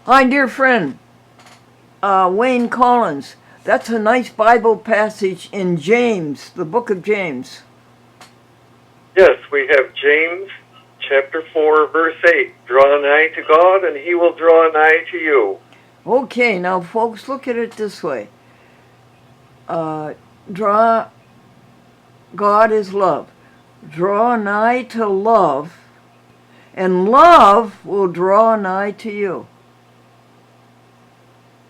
My dear friend, Wayne Collins, that's a nice Bible passage in James, the book of James. Yes, we have James chapter 4, verse 8. Draw nigh to God, and he will draw nigh to you. Okay, now folks, look at it this way. God is love. Draw nigh to love, and love will draw nigh to you.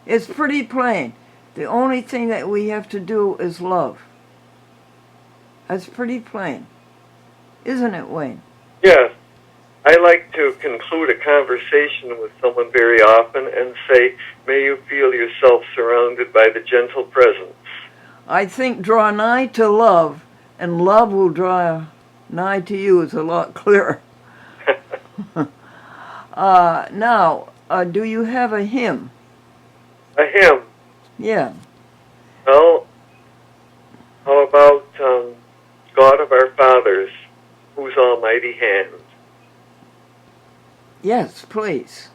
It's pretty plain. The only thing that we have to do is love. That's pretty plain. Isn't it, Wayne? Yes. I like to conclude a conversation with someone very often and say, may you feel yourself surrounded by the gentle presence. I think draw nigh to love, and love will draw nigh to you is a lot clearer. Now, do you have a hymn? A hymn? Yeah. Well, how about God of our fathers, whose almighty hand? Yes, please.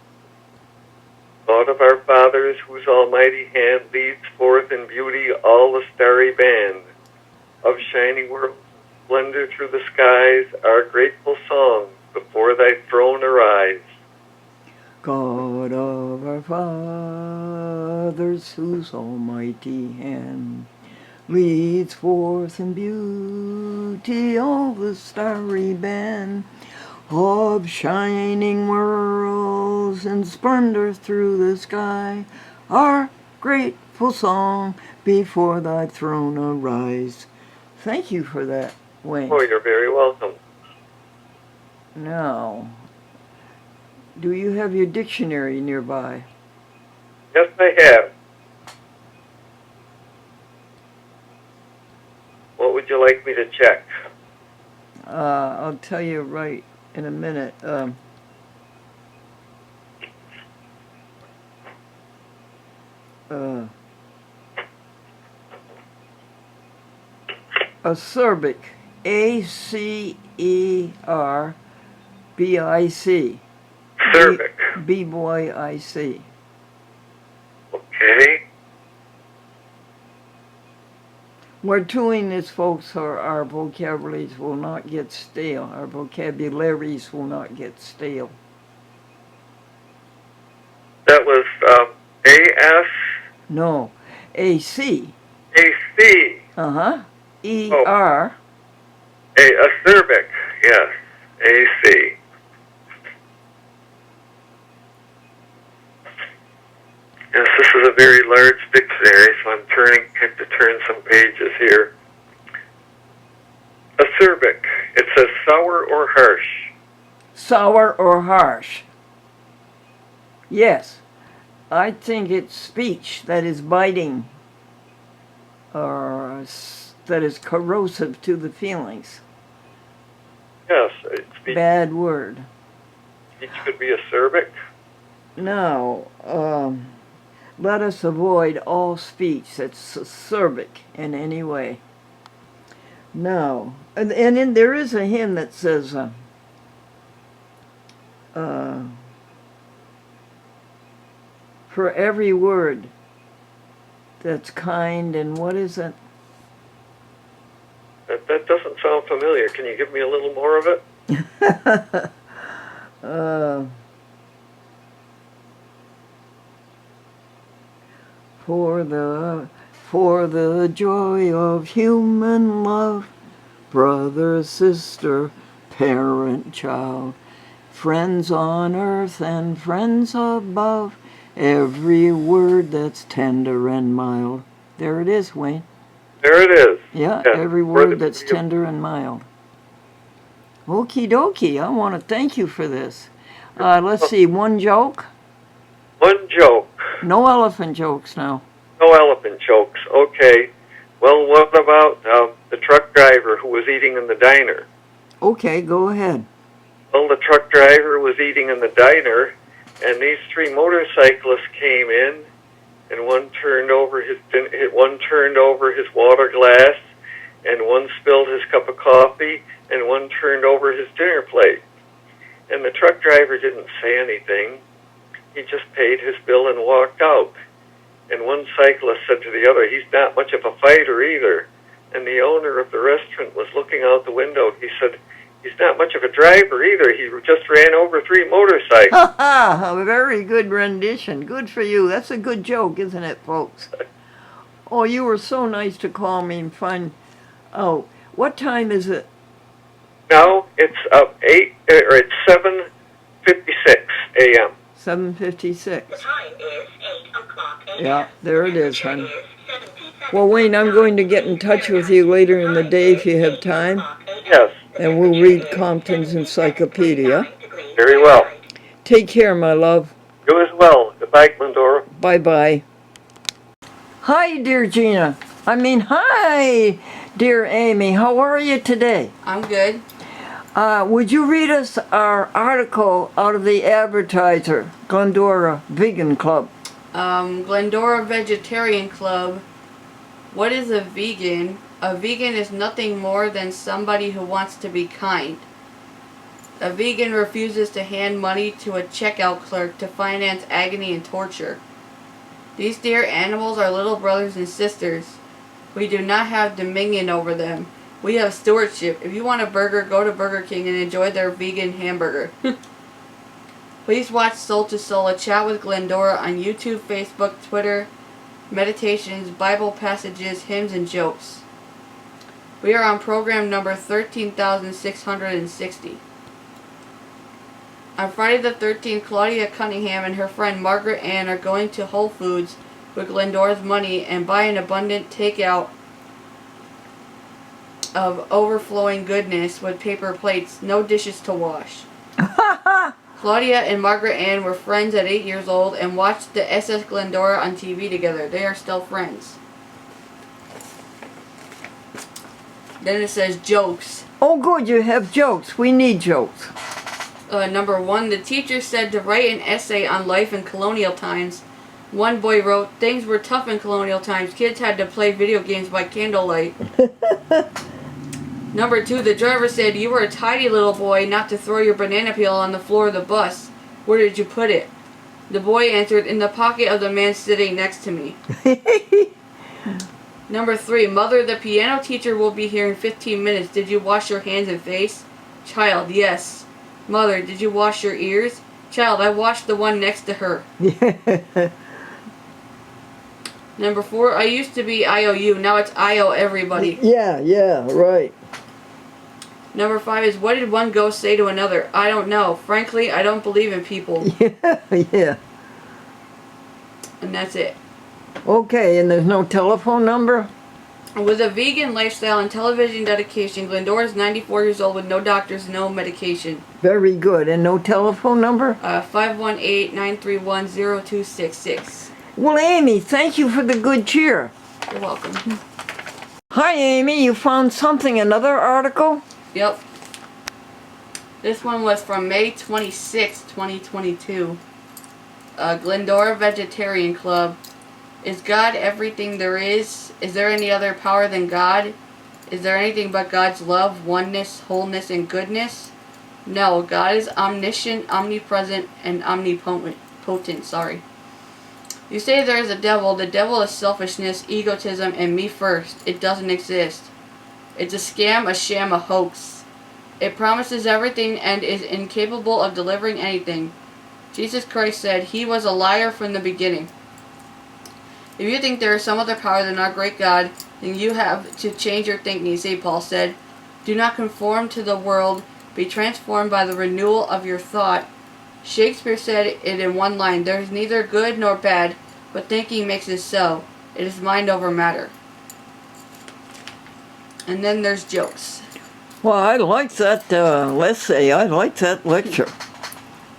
God of our fathers, whose almighty hand leads forth in beauty all the starry band of shining worlds, splendor through the skies, our grateful songs before thy throne arise. God of our fathers, whose almighty hand leads forth in beauty all the starry band of shining worlds and splendor through the sky, our grateful song before thy throne arise. Thank you for that, Wayne. Oh, you're very welcome. Now, do you have your dictionary nearby? Yes, I have. What would you like me to check? I'll tell you right in a minute. Acerbic, A-C-E-R-B-I-C. Acerbic. B-boy-I-C. Okay. We're doing this, folks, so our vocabularies will not get stale. Our vocabularies will not get stale. That was A-S? No, A-C. A-C. Uh-huh. E-R. Acerbic, yes. A-C. Yes, this is a very large dictionary, so I'm have to turn some pages here. Acerbic. It says sour or harsh. Sour or harsh. Yes. I think it's speech that is biting or that is corrosive to the feelings. Yes. Bad word. Speech could be acerbic. Now, let us avoid all speech that's acerbic in any way. Now, and then there is a hymn that says, for every word that's kind, and what is it? That doesn't sound familiar. Can you give me a little more of it? For the joy of human love, brother, sister, parent, child, friends on earth and friends above, every word that's tender and mild. There it is, Wayne. There it is. Yeah, every word that's tender and mild. Okie dokie, I want to thank you for this. Let's see, one joke? One joke. No elephant jokes now. No elephant jokes. Okay. Well, what about the truck driver who was eating in the diner? Okay, go ahead. Well, the truck driver was eating in the diner, and these three motorcyclists came in, and one turned over his water glass, and one spilled his cup of coffee, and one turned over his dinner plate. And the truck driver didn't say anything, he just paid his bill and walked out. And one cyclist said to the other, he's not much of a fighter either. And the owner of the restaurant was looking out the window. He said, he's not much of a driver either. He just ran over 3 motorcycles. Ha ha! A very good rendition. Good for you. That's a good joke, isn't it, folks? Oh, you were so nice to call me and find out. What time is it? Now it's 7:56 a.m. 7:56. The time is 8 o'clock a.m. Yeah, there it is, The hon. temperature is 77 Well, Wayne, I'm going to get in touch with you later in the day if you have time, Yes, and we'll read Compton's Encyclopedia. very well. Take care, my love. You as well. Goodbye, Glendora. Bye-bye. Hi, dear Gina. Hi, dear Amy. How are you today? I'm good. Would you read us our article out of the Advertiser, Glendora Vegan Club? Glendora Vegetarian Club. What is a vegan? A vegan is nothing more than somebody who wants to be kind. A vegan refuses to hand money to a checkout clerk to finance agony and torture. These dear animals are little brothers and sisters. We do not have dominion over them. We have stewardship. If you want a burger, go to Burger King and enjoy their vegan hamburger. Please watch Soul to Soul, a chat with Glendora on YouTube, Facebook, Twitter, meditations, Bible passages, hymns, and jokes. We are on program number 13,660. On Friday the 13th, Claudia Cunningham and her friend Margaret Ann are going to Whole Foods with Glendora's money and buy an abundant takeout of overflowing goodness with paper plates, no dishes to wash. Claudia and Margaret Ann were friends at 8 years old and watched the SS Glendora on TV together. They are still friends. Then it says jokes. Oh, good, you have jokes. We need jokes. Number 1, the teacher said to write an essay on life in colonial times. One boy wrote, things were tough in colonial times. Kids had to play video games by candlelight. Number 2, the driver said, you were a tidy little boy not to throw your banana peel on the floor of the bus. Where did you put it? The boy answered, in the pocket of the man sitting next to me. Number 3, mother, the piano teacher will be here in 15 minutes. Did you wash your hands and face? Child, yes. Mother, did you wash your ears? Child, I washed the one next to her. Number 4, I used to be IOU. Now it's IO everybody. Yeah, right. Number 5 is, what did one ghost say to another? I don't know. Frankly, I don't believe in people. Yeah. And that's it. Okay, and there's no telephone number? With a vegan lifestyle and television dedication, Glendora is 94 years old with no doctors, no medication. Very good. And no telephone number? 518-931-0266. Well, Amy, thank you for the good cheer. You're welcome. Hi, Amy. You found something, another article? Yep. This one was from May 26, 2022. Glendora Vegetarian Club. Is God everything there is? Is there any other power than God? Is there anything but God's love, oneness, wholeness, and goodness? No, God is omniscient, omnipresent, and omnipotent. You say there is a devil. The devil is selfishness, egotism, and me first. It doesn't exist. It's a scam, a sham, a hoax. It promises everything and is incapable of delivering anything. Jesus Christ said he was a liar from the beginning. If you think there is some other power than our great God, then you have to change your thinking, St. Paul said. Do not conform to the world, be transformed by the renewal of your thought. Shakespeare said it in one line, there is neither good nor bad, but thinking makes it so. It is mind over matter. And then there's jokes. Well, I like that essay. I like that lecture.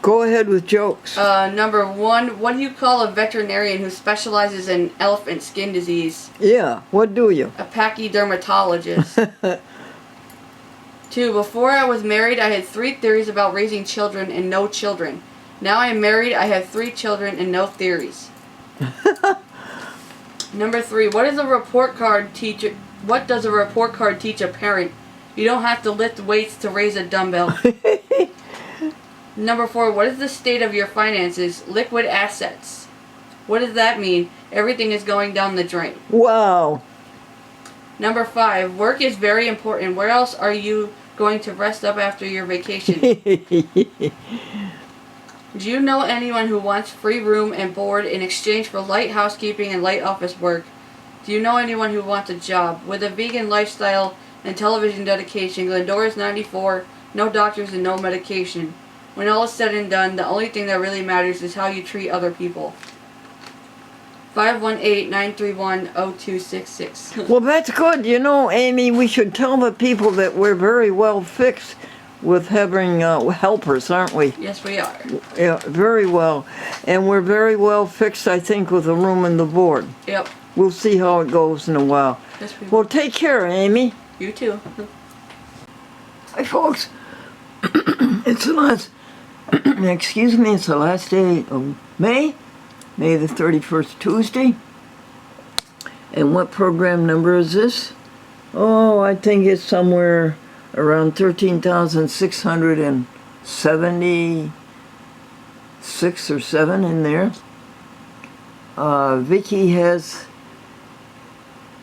Go ahead with jokes. Number 1, what do you call a veterinarian who specializes in elephant skin disease? Yeah, what do you? A pachydermatologist. 2, before I was married, I had 3 theories about raising children and no children. Now I am married, I have 3 children and no theories. Number 3, what does a report card teach a parent? You don't have to lift weights to raise a dumbbell. Number 4, what is the state of your finances? Liquid assets. What does that mean? Everything is going down the drain. Wow. Number 5, work is very important. Where else are you going to rest up after your vacation? Do you know anyone who wants free room and board in exchange for light housekeeping and light office work? Do you know anyone who wants a job? With a vegan lifestyle and television dedication, Glendora is 94, no doctors and no medication. When all is said and done, the only thing that really matters is how you treat other people. 518-931-0266. Well, that's good. You know, Amy, we should tell the people that we're very well fixed with having helpers, aren't we? Yes, we are. Yeah, very well. And we're very well fixed, I think, with the room and the board. Yep. We'll see how it goes in a while. Yes, we Well, will. take care, Amy. You too. Hi, folks. It's the last, excuse me, it's the last day of May the 31st, Tuesday. And what program number is this? Oh, I think it's somewhere around 13,676 or 7 in there. Vicky has,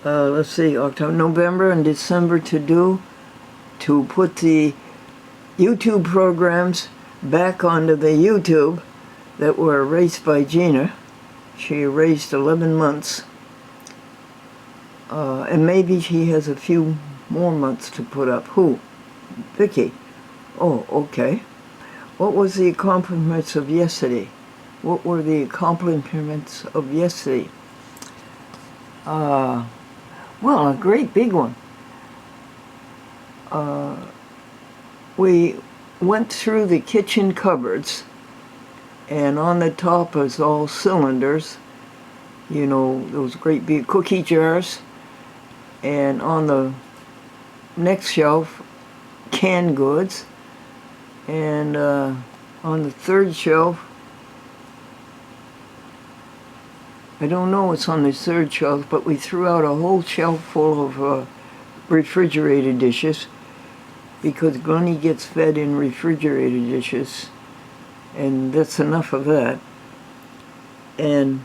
let's see, October, November, and December to do to put the YouTube programs back onto the YouTube that were erased by Gina. She erased 11 months. And maybe she has a few more months to put up. Who? Vicky. Oh, okay. What was the accomplishments of yesterday? What were the accomplishments of yesterday? Well, a great big one. We went through the kitchen cupboards, and on the top is all cylinders, you know, those great big cookie jars, and on the next shelf, canned goods, and on the third shelf, I don't know what's on the third shelf, but we threw out a whole shelf full of refrigerated dishes, because Glennie gets fed in refrigerated dishes, and that's enough of that. And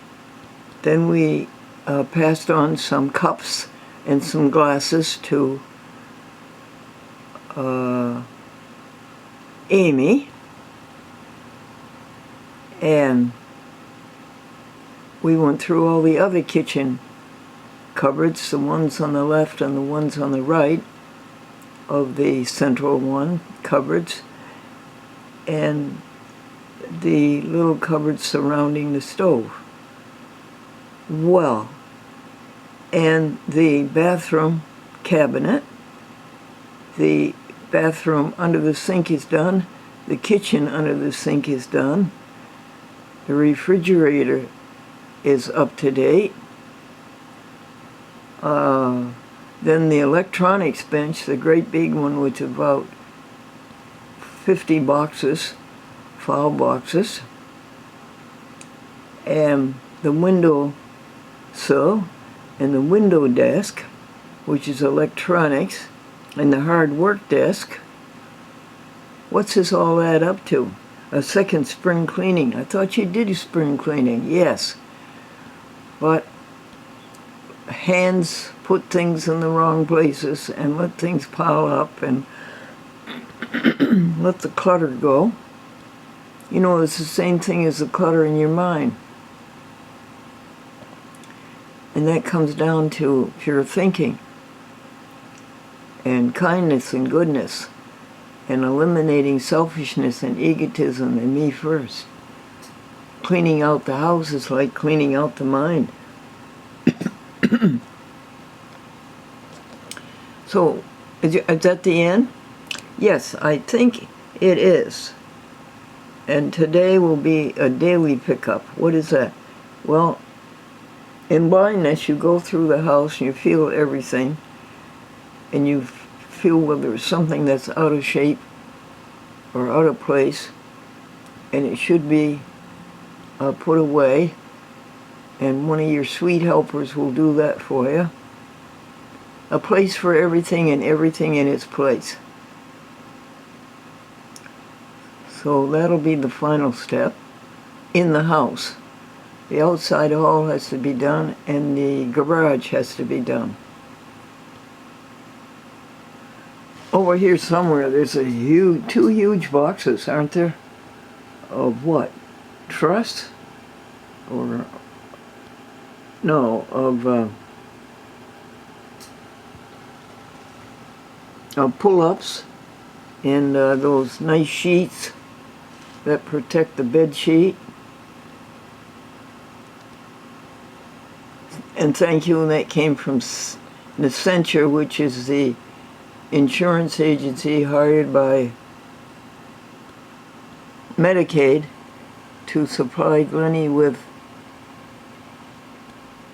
then we passed on some cups and some glasses to Amy, and we went through all the other kitchen cupboards, the ones on the left and the ones on the right of the central one cupboards, and the little cupboards surrounding the stove. Well, and the bathroom cabinet, the bathroom under the sink is done, the kitchen under the sink is done, the refrigerator is up to date. Then the electronics bench, the great big one, which is about 50 boxes, file boxes, and the window sill, and the window desk, which is electronics, and the hard work desk. What's this all add up to? A second spring cleaning. I thought you did spring cleaning. Yes. But hands put things in the wrong places and let things pile up and let the clutter go. You know, it's the same thing as the clutter in your mind. And that comes down to pure thinking and kindness and goodness and eliminating selfishness and egotism and me first. Cleaning out the house is like cleaning out the mind. So, is that the end? Yes, I think it is. And today will be a daily pickup. What is that? Well, in blindness, you go through the house and you feel everything, and you feel whether there's something that's out of shape or out of place, and it should be put away, and one of your sweet helpers will do that for you. A place for everything and everything in its place. So that'll be the final step in the house. The outside hall has to be done and the garage has to be done. Over here somewhere there's two huge boxes, aren't there? Of what? Truss? Or no, of pull-ups and those nice sheets that protect the bed sheet. And thank you, and that came from Nescentia, which is the insurance agency hired by Medicaid to supply Glennie with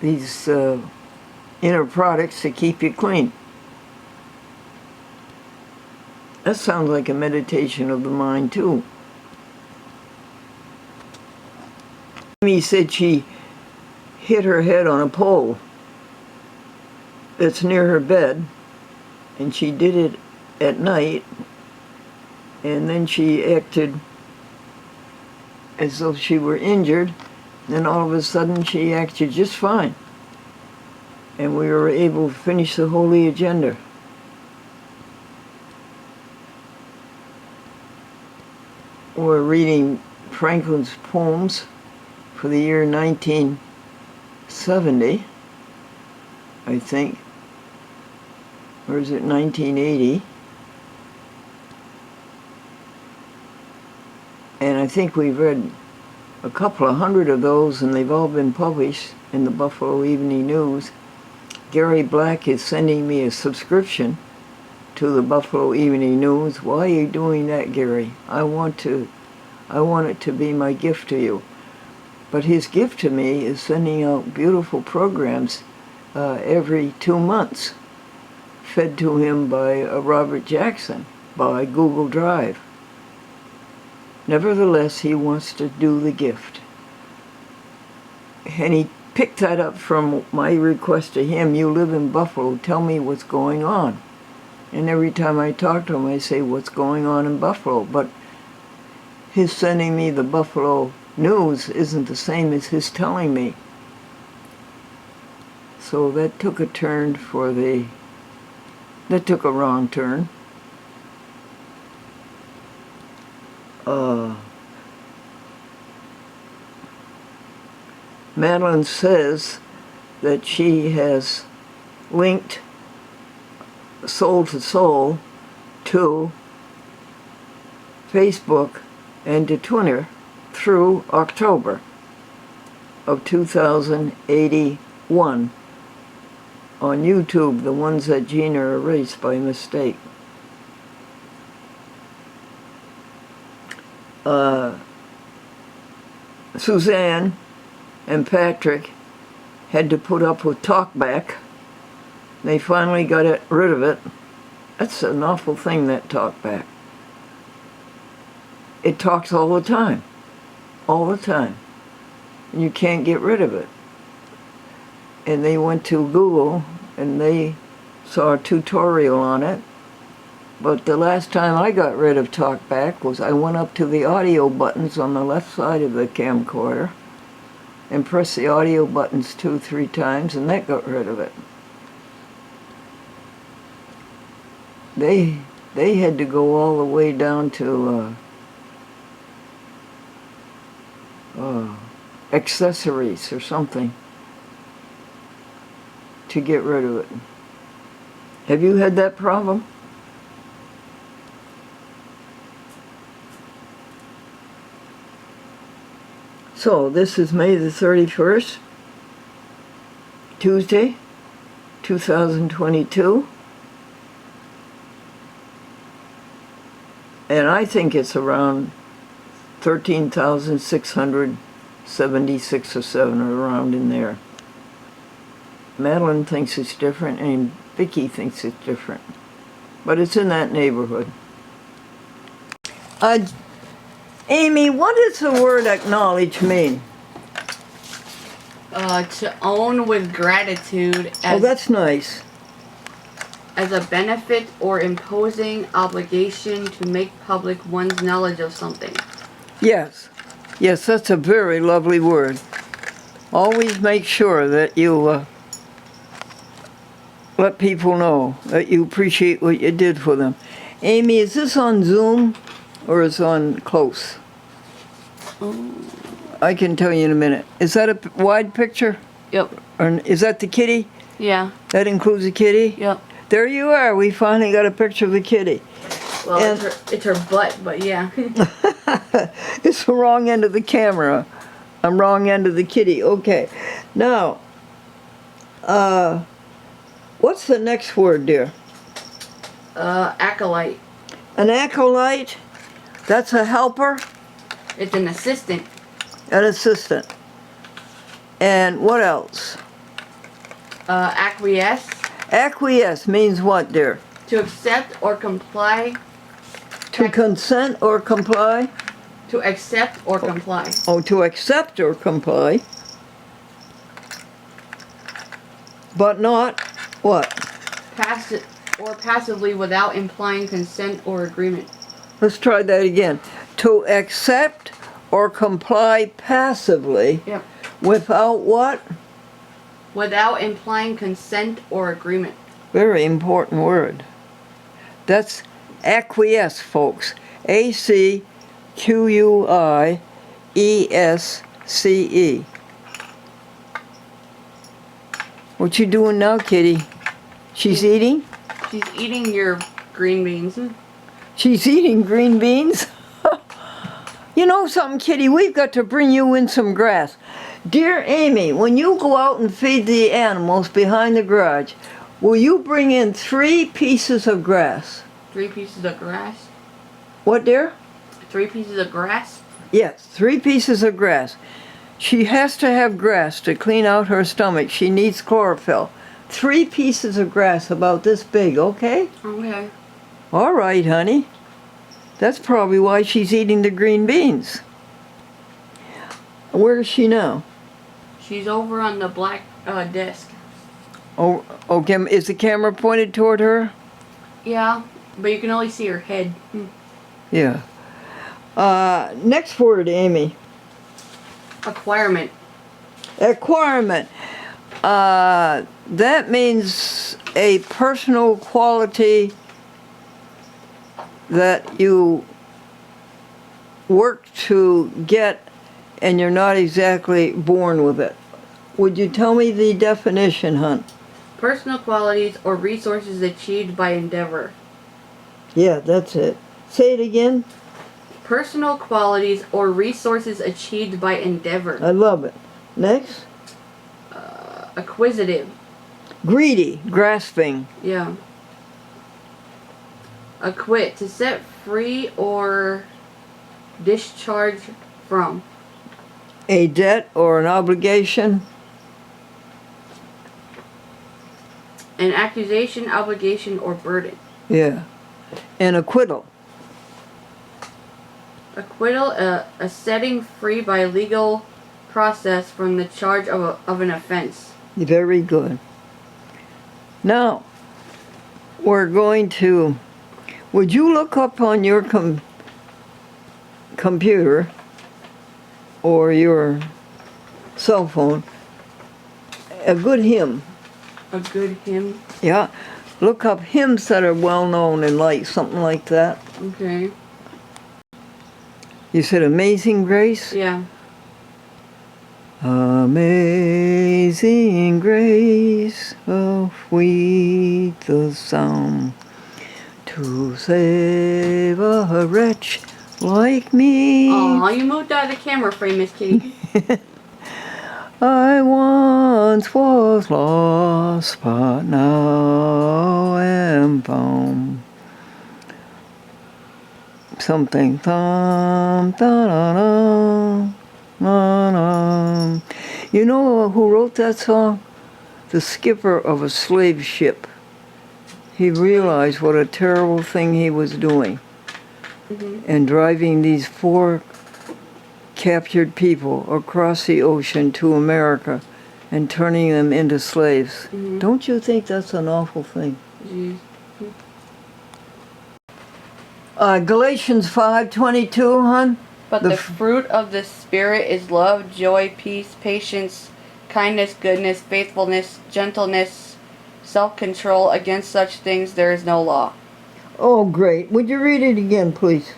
these inner products to keep you clean. That sounds like a meditation of the mind, too. Amy said she hit her head on a pole that's near her bed, and she did it at night, and then she acted as though she were injured. Then all of a sudden she acted just fine, and we were able to finish the Holy Agenda. We're reading Franklin's poems for the year 1970, I think, or is it 1980? And I think we've read a couple of hundred of those, and they've all been published in the Buffalo Evening News. Gary Black is sending me a subscription to the Buffalo Evening News. Why are you doing that, Gary? I want it to be my gift to you. But his gift to me is sending out beautiful programs every 2 months, fed to him by Robert Jackson, by Google Drive. Nevertheless, he wants to do the gift. And he picked that up from my request to him, you live in Buffalo, tell me what's going on. And every time I talk to him, I say, what's going on in Buffalo? But his sending me the Buffalo News isn't the same as his telling me. So that took a turn that took a wrong turn. Madeline says that she has linked Soul to Soul to Facebook and to Twitter through October of 2081 on YouTube, the ones that Gina erased by mistake. Suzanne and Patrick had to put up with talkback. They finally got rid of it. That's an awful thing, that talkback. It talks all the time. All the time. And you can't get rid of it. And they went to Google and they saw a tutorial on it. But the last time I got rid of talkback was I went up to the audio buttons on the left side of the camcorder and pressed the audio buttons 2-3 times, and that got rid of it. They had to go all the way down to accessories or something to get rid of it. Have you had that problem? So this is May the 31st, Tuesday, 2022. And I think it's around 13,676 or 7, or around in there. Madeline thinks it's different, and Vicki thinks it's different. But it's in that neighborhood. Amy, what does the word acknowledge mean? To own with gratitude. Oh, that's nice. as a benefit or imposing obligation to make public one's knowledge of something. Yes. Yes, that's a very lovely word. Always make sure that you let people know that you appreciate what you did for them. Amy, is this on Zoom or is it on close? I can tell you in a minute. Is that a wide picture? Yep. Or is that the kitty? Yeah. That includes the kitty? Yep. There you are. We finally got a picture of the kitty. Well, And- it's her butt, but yeah. It's the wrong end of the camera. I'm wrong end of the kitty. Okay. Now, what's the next word, dear? Acolyte. An acolyte? That's a helper? It's an assistant. An assistant. And what else? Acquiesce. Acquiesce means what, dear? To accept or comply. To consent or comply? To accept or comply. Oh, to accept or comply. But not what? Passive or passively without implying consent or agreement. Let's try that again. To accept or comply passively Yep. without what? Without implying consent or agreement. Very important word. That's acquiesce, folks. A-C-Q-U-I-E-S-C-E. What you doing now, kitty? She's eating? She's eating your green beans. She's eating green beans? You know something, kitty? We've got to bring you in some grass. Dear Amy, when you go out and feed the animals behind the garage, will you bring in 3 pieces of grass? 3 pieces of grass. What, dear? 3 pieces of grass. Yes, 3 pieces of grass. She has to have grass to clean out her stomach. She needs chlorophyll. 3 pieces of grass about this big, okay? Okay. All right, honey. That's probably why she's eating the green beans. Where is she now? She's over on the black desk. Oh, okay. Is the camera pointed toward her? Yeah, but you can only see her head. Yeah. Next word, Amy. Acquirement. Acquirement. That means a personal quality that you work to get and you're not exactly born with it. Would you tell me the definition, hon? Personal qualities or resources achieved by endeavor. Yeah, that's it. Say it again. Personal qualities or resources achieved by endeavor. I love it. Next. Acquisitive. Greedy, grasping. Yeah. Acquit. To set free or discharge from. A debt or an obligation. An accusation, obligation, or burden. Yeah. An acquittal. Acquittal, a setting free by legal process from the charge of an offense. Very good. Now, we're going to, would you look up on your computer or your cell phone a good hymn? A good hymn. Yeah. Look up hymns that are well known and like something like that. Okay. You said Amazing Grace? Yeah. Amazing grace, how sweet the sound to save a wretch like me. Aw, you moved out of the camera frame, Miss Kitty. I once was lost, but now am found. Something thump, da da da. You know who wrote that song? The skipper of a slave ship. He realized what a terrible thing he was doing. And driving these 4 captured people across the ocean to America and turning them into slaves. Don't you think that's an awful thing? Jeez. Galatians 5:22, hon. But the fruit of the Spirit is love, joy, peace, patience, kindness, goodness, faithfulness, gentleness, self-control. Against such things there is no law. Oh, great. Would you read it again, please?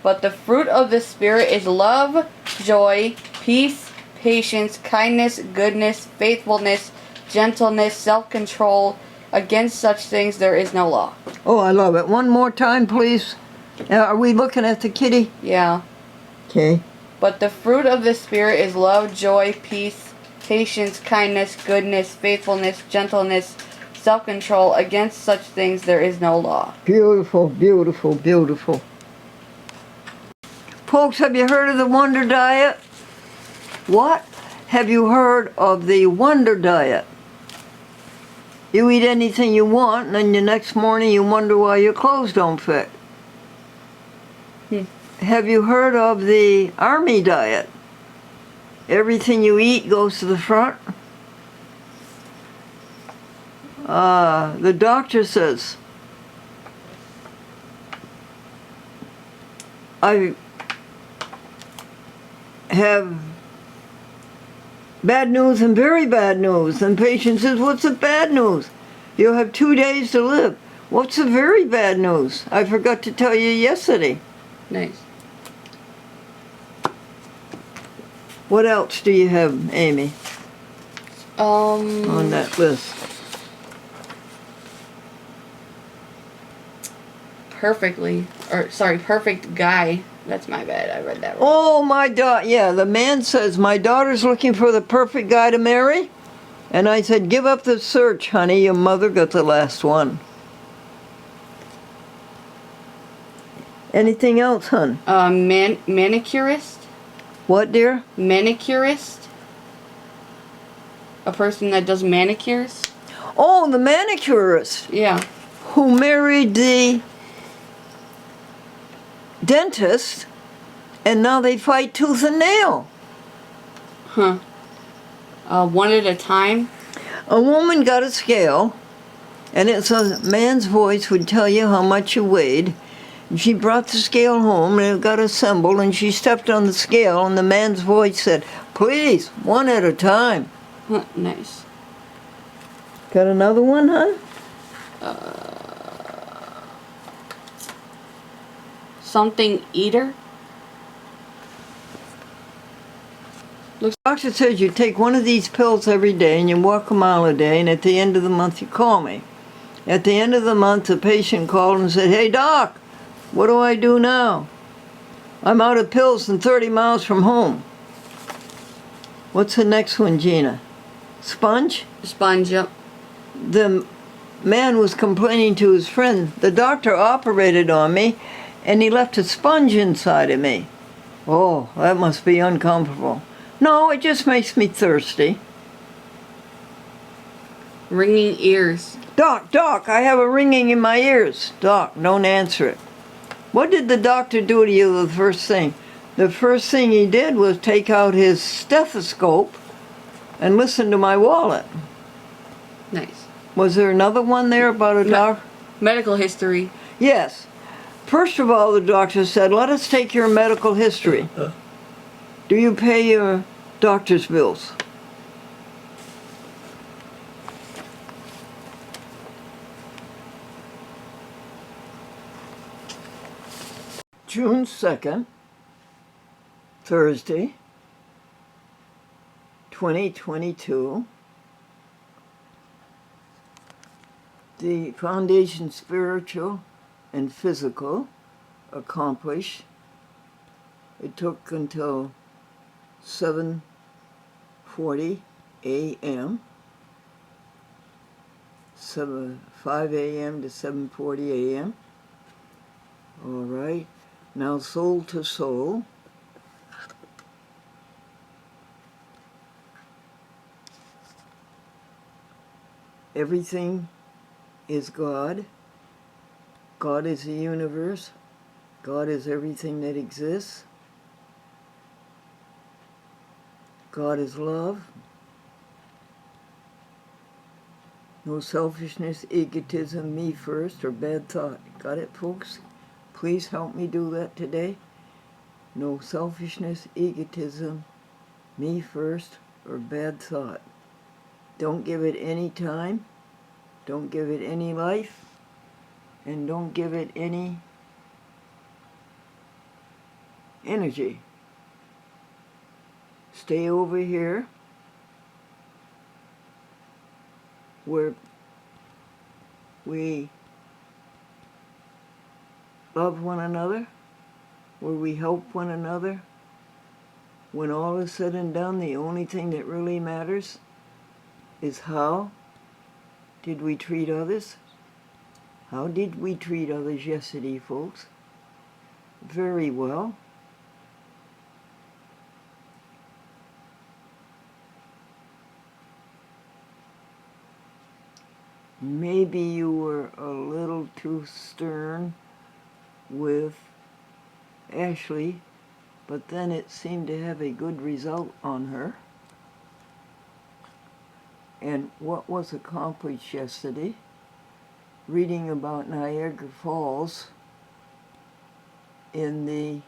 But the fruit of the Spirit is love, joy, peace, patience, kindness, goodness, faithfulness, gentleness, self-control. Against such things there is no law. Oh, I love it. One more time, please. Are we looking at the kitty? Yeah. Okay. But the fruit of the Spirit is love, joy, peace, patience, kindness, goodness, faithfulness, gentleness, self-control. Against such things there is no law. Beautiful, beautiful, beautiful. Folks, have you heard of the Wonder Diet? What? Have you heard of the Wonder Diet? You eat anything you want, and then the next morning you wonder why your clothes don't fit. Have you heard of the Army Diet? Everything you eat goes to the front. The doctor says, I have bad news and very bad news. And patient says, what's the bad news? You'll have 2 days to live. What's the very bad news? I forgot to tell you yesterday. Nice. What else do you have, Amy, on that list? Perfect guy. That's my bad. I read that wrong. Oh, my daughter. Yeah, the man says, my daughter's looking for the perfect guy to marry. And I said, give up the search, honey. Your mother got the last one. Anything else, hon? Manicurist? What, dear? Manicurist? A person that does manicures? Oh, the manicurist Yeah. who married the dentist, and now they fight tooth and nail. Huh. One at a time? A woman got a scale, and it's a man's voice would tell you how much you weighed. And she brought the scale home, and it got assembled, and she stepped on the scale, and the man's voice said, please, one at a time. Huh, nice. Got another one, hon? Something eater? The doctor says you take one of these pills every day and you walk a mile a day, and at the end of the month you call me. At the end of the month, the patient called and said, hey, doc, what do I do now? I'm out of pills and 30 miles from home. What's the next one, Gina? Sponge? Sponge, yep. The man was complaining to his friend. The doctor operated on me, and he left a sponge inside of me. Oh, that must be uncomfortable. No, it just makes me thirsty. Ringing ears. Doc, I have a ringing in my ears. Doc, don't answer it. What did the doctor do to you the first thing? The first thing he did was take out his stethoscope and listen to my wallet. Nice. Was there another one there about a doctor? Medical history. Yes. First of all, the doctor said, let us take your medical history. Do you pay your doctor's bills? June 2nd, Thursday, 2022. The Foundation Spiritual and Physical accomplished. It took until 7:40 a.m. 5 a.m. to 7:40 a.m. All right. Now soul to soul. Everything is God. God is the universe. God is everything that exists. God is love. No selfishness, egotism, me first, or bad thought. Got it, folks? Please help me do that today. No selfishness, egotism, me first, or bad thought. Don't give it any time. Don't give it any life. And don't give it any energy. Stay over here where we love one another, where we help one another. When all is said and done, the only thing that really matters is how did we treat others? How did we treat others yesterday, folks? Very well. Maybe you were a little too stern with Ashley, but then it seemed to have a good result on her. And what was accomplished yesterday, reading about Niagara Falls in the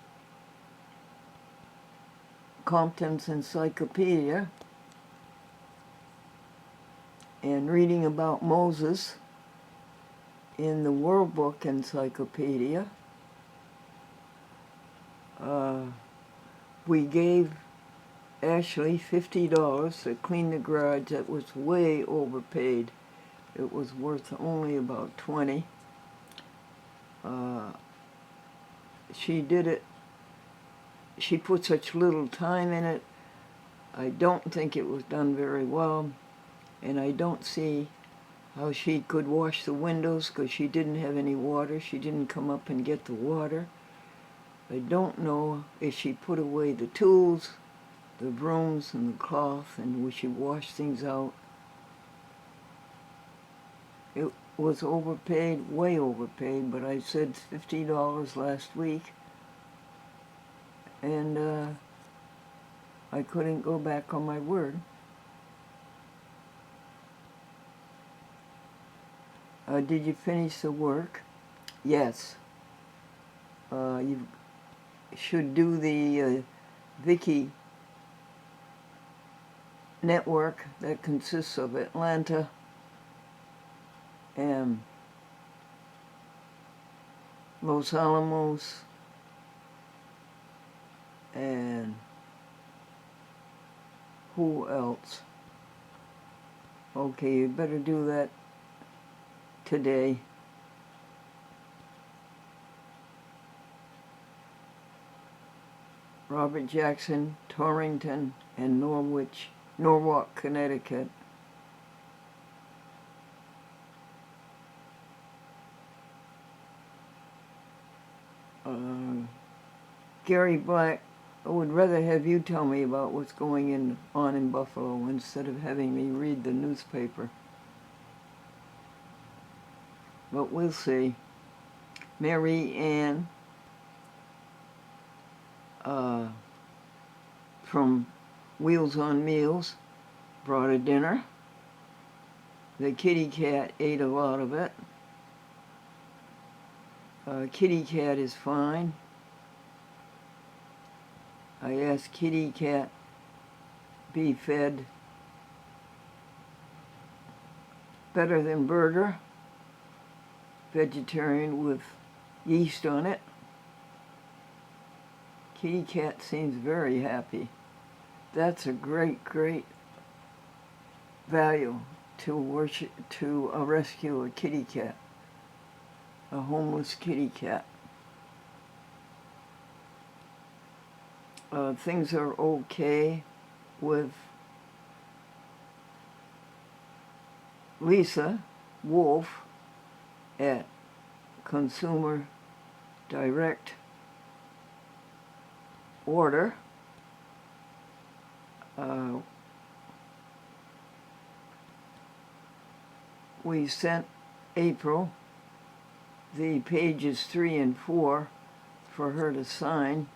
Compton's Encyclopedia, and reading about Moses in the World Book Encyclopedia, we gave Ashley $50 to clean the garage. That was way overpaid. It was worth only about $20. She did it. She put such little time in it. I don't think it was done very well, and I don't see how she could wash the windows because she didn't have any water. She didn't come up and get the water. I don't know if she put away the tools, the brooms and the cloth, and we should wash things out. It was overpaid, way overpaid, but I said $50 last week, and I couldn't go back on my word. Did you finish the work? Yes. You should do the Viki network that consists of Atlanta and Los Alamos and who else? Okay, you better do that today. Robert Jackson, Torrington, and Norwalk, Connecticut. Gary Black, I would rather have you tell me about what's going on in Buffalo instead of having me read the newspaper. But we'll see. Mary Ann from Wheels on Meals brought a dinner. The kitty cat ate a lot of it. Kitty cat is fine. I asked kitty cat be fed better than burger, vegetarian with yeast on it. Kitty cat seems very happy. That's a great value to rescue a kitty cat, a homeless kitty cat. Things are okay with Lisa Wolf at Consumer Direct Order. We sent April the pages 3 and 4 for her to sign.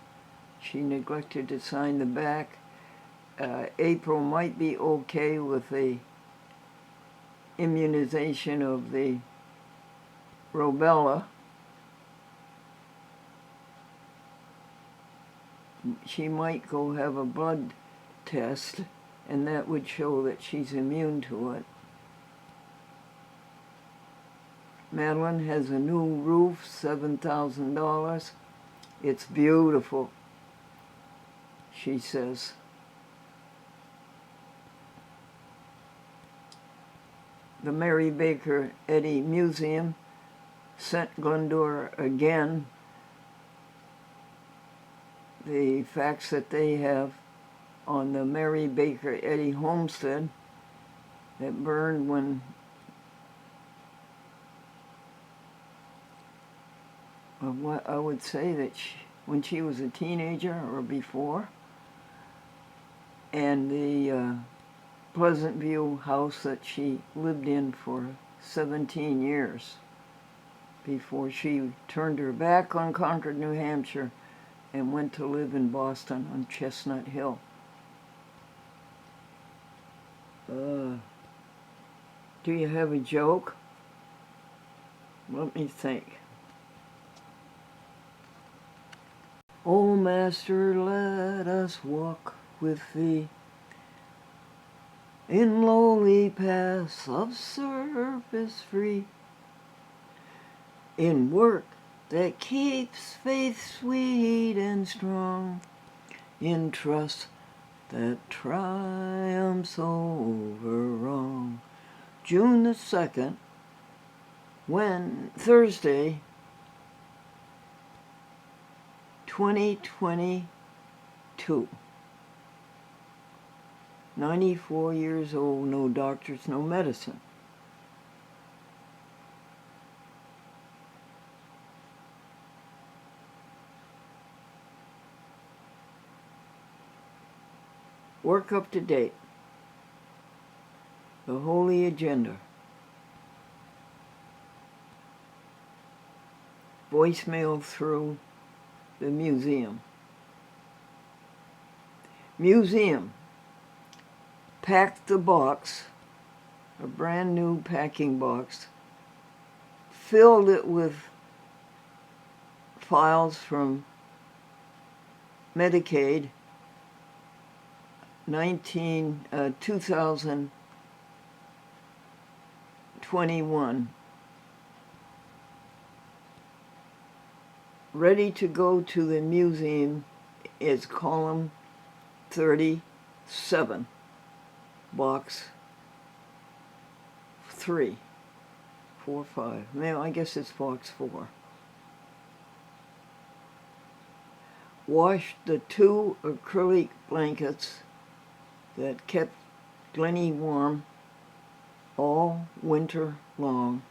She neglected to sign the back. April might be okay with the immunization of the rubella, she might go have a blood test, and that would show that she's immune to it. Madeline has a new roof, $7,000. It's beautiful, she says. The Mary Baker Eddy Museum sent Glendora again the facts that they have on the Mary Baker Eddy homestead that burned when I would say that when she was a teenager or before, and the Pleasant View house that she lived in for 17 years before she turned her back on Concord, New Hampshire, and went to live in Boston on Chestnut Hill. Do you have a joke? Let me think. O Master, let us walk with thee in lowly paths of service free, in work that keeps faith sweet and strong, in trust that triumphs over wrong. June the 2nd, Thursday, 2022. 94 years old, no doctors, no medicine. Work up to date. The Holy Agenda. Voicemail through the museum. Museum packed the box, a brand new packing box, filled it with files from Medicaid 2021, ready to go to the museum is column 37, box 3, 4, 5. No, I guess it's box 4. Washed the 2 acrylic blankets that kept Glennie warm all winter long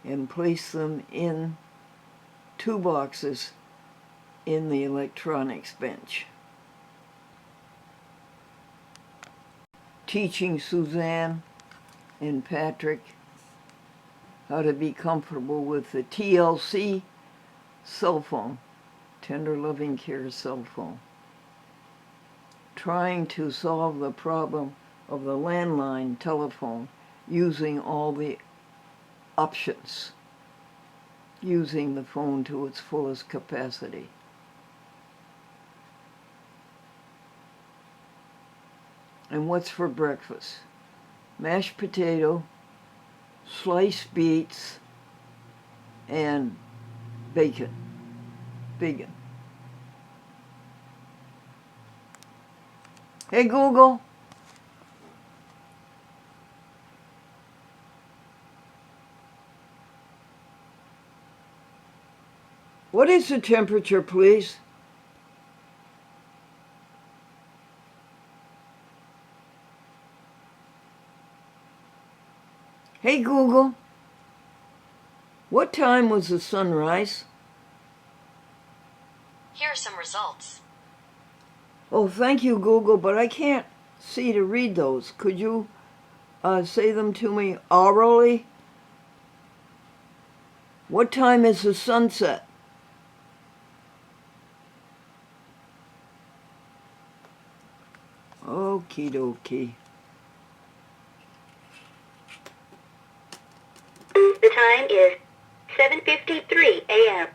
and placed them in 2 boxes in the electronics bench. Teaching Suzanne and Patrick how to be comfortable with the TLC cell phone, Tender Loving Care cell phone. Trying to solve the problem of the landline telephone using all the options, using the phone to its fullest capacity. And what's for breakfast? Mashed potato, sliced beets, and bacon. Vegan. Hey Google. What is the temperature, please? Hey Google, what time was the sunrise? Here are some results. Oh, thank you, Google, but I can't see to read those. Could you say them to me orally? What time is the sunset? Okie dokie. time is 7:53 a.m.